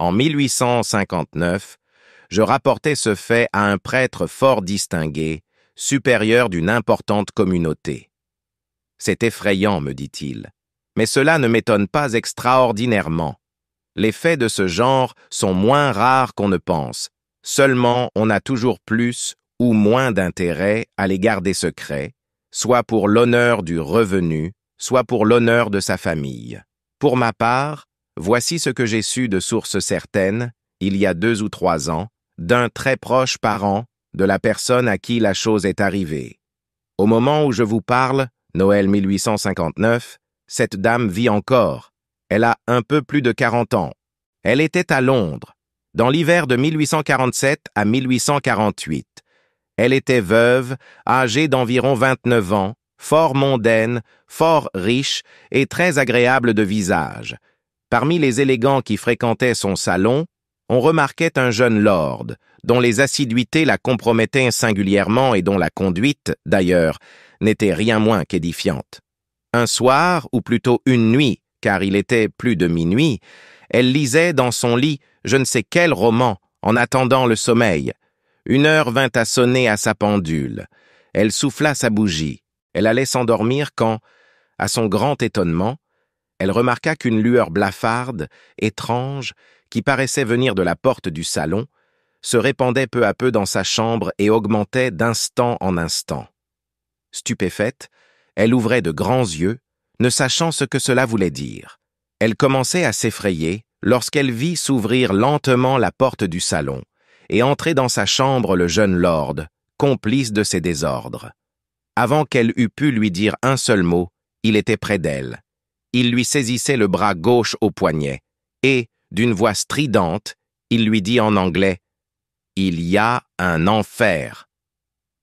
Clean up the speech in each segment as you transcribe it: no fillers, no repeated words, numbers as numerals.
En 1859, je rapportai ce fait à un prêtre fort distingué, supérieur d'une importante communauté. « C'est effrayant, me dit-il, mais cela ne m'étonne pas extraordinairement. Les faits de ce genre sont moins rares qu'on ne pense. Seulement, on a toujours plus ou moins d'intérêt à les garder secrets, soit pour l'honneur du revenu, soit pour l'honneur de sa famille. Pour ma part, voici ce que j'ai su de sources certaines, il y a 2 ou 3 ans, d'un très proche parent de la personne à qui la chose est arrivée. Au moment où je vous parle, Noël 1859, cette dame vit encore. Elle a un peu plus de 40 ans. Elle était à Londres, dans l'hiver de 1847 à 1848. Elle était veuve, âgée d'environ 29 ans, fort mondaine, fort riche et très agréable de visage. Parmi les élégants qui fréquentaient son salon, on remarquait un jeune lord, dont les assiduités la compromettaient singulièrement et dont la conduite, d'ailleurs, n'était rien moins qu'édifiante. Un soir, ou plutôt une nuit, car il était plus de minuit, elle lisait dans son lit je ne sais quel roman, en attendant le sommeil. 1 heure vint à sonner à sa pendule. Elle souffla sa bougie. Elle allait s'endormir quand, à son grand étonnement, elle remarqua qu'une lueur blafarde, étrange, qui paraissait venir de la porte du salon, se répandait peu à peu dans sa chambre et augmentait d'instant en instant. Stupéfaite, elle ouvrait de grands yeux, ne sachant ce que cela voulait dire. Elle commençait à s'effrayer lorsqu'elle vit s'ouvrir lentement la porte du salon et entrer dans sa chambre le jeune lord, complice de ses désordres. Avant qu'elle eût pu lui dire un seul mot, il était près d'elle. Il lui saisissait le bras gauche au poignet et, d'une voix stridente, il lui dit en anglais « Il y a un enfer ».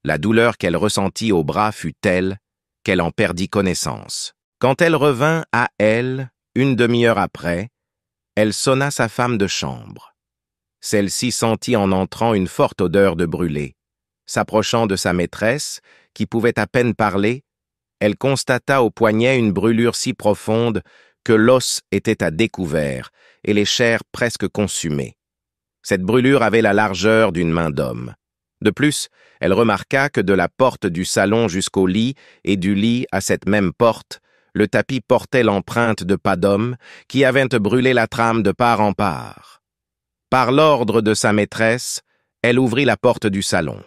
La douleur qu'elle ressentit au bras fut telle qu'elle en perdit connaissance. Quand elle revint à elle, 1 demi-heure après, elle sonna sa femme de chambre. Celle-ci sentit en entrant une forte odeur de brûlé. S'approchant de sa maîtresse, qui pouvait à peine parler, elle constata au poignet une brûlure si profonde que l'os était à découvert et les chairs presque consumées. Cette brûlure avait la largeur d'une main d'homme. De plus, elle remarqua que de la porte du salon jusqu'au lit et du lit à cette même porte, le tapis portait l'empreinte de pas d'homme qui avait brûlé la trame de part en part. Par l'ordre de sa maîtresse, elle ouvrit la porte du salon.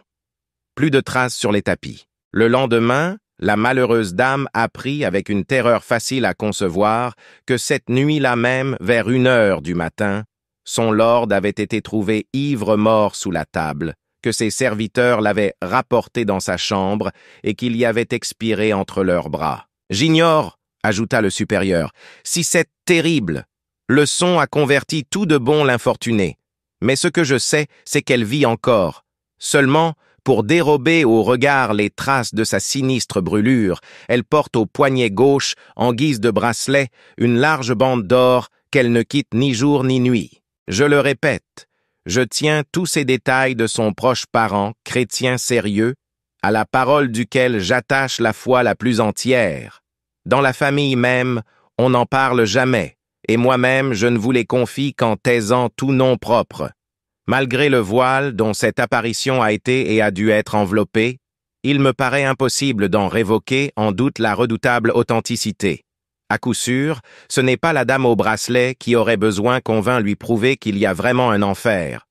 Plus de traces sur les tapis. Le lendemain, la malheureuse dame apprit avec une terreur facile à concevoir que cette nuit-là même, vers 1 heure du matin, son lord avait été trouvé ivre-mort sous la table, que ses serviteurs l'avaient rapporté dans sa chambre et qu'il y avait expiré entre leurs bras. « J'ignore, » ajouta le supérieur, « si c'est terrible. Le son a converti tout de bon l'infortuné. Mais ce que je sais, c'est qu'elle vit encore. Seulement, pour dérober au regard les traces de sa sinistre brûlure, elle porte au poignet gauche, en guise de bracelet, une large bande d'or qu'elle ne quitte ni jour ni nuit. Je le répète, je tiens tous ces détails de son proche parent, chrétien sérieux, à la parole duquel j'attache la foi la plus entière. Dans la famille même, on n'en parle jamais, et moi-même je ne vous les confie qu'en taisant tout nom propre. Malgré le voile dont cette apparition a été et a dû être enveloppée, il me paraît impossible d'en révoquer en doute la redoutable authenticité. À coup sûr, ce n'est pas la dame au bracelet qui aurait besoin qu'on vînt lui prouver qu'il y a vraiment un enfer.